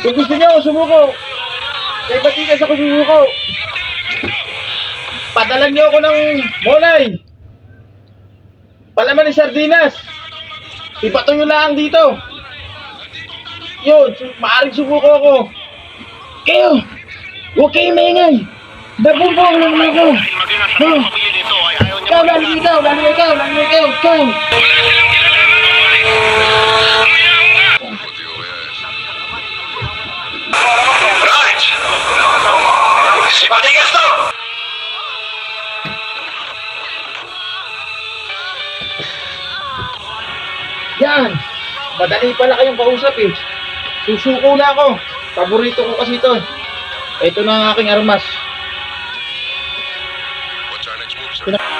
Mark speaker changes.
Speaker 1: Kung gusto niyo, sumuko. Kaya ba't di ako sumuko? Padalan niyo ako ng molay. Palaman ng sardinas. Ipatuyo lang dito. Yun, maaaring sumuko ako. Kayo, huwag kayong maingay. Nabubuang lang ako. Ikaw, lalo ikaw. Ikaw.
Speaker 2: Matigas to!
Speaker 1: Yan. Madali pala kayong kausap eh. Susuko na ako. Paborito ko kasi ito. Ito na ang aking armas.
Speaker 2: What's our next move, sir?